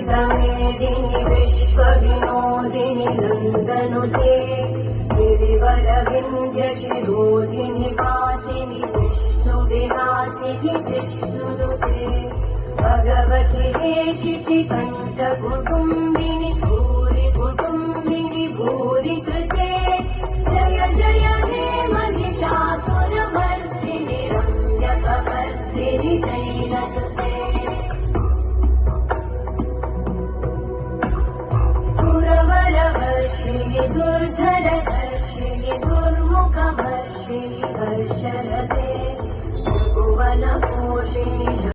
मेदिनि विश्वविनोदिनि नन्दनुते गिरिवरविन्ध्यशिरोधिनि वासिनि विष्णुविलासिनि विष्णुनुते भगवति हेशिति कण्ठकुटुम्बिनि भूरि कुटुम्बिनि भूरि कृते जय जय हे महिषासुरमर्दिनि रम्यकपर्दिनि शैलसुते सुरवरवर्षिणि दुर्धरधर्षिणि दुर्मुखवर्षिणि हर्षरते भुवनपोषिणि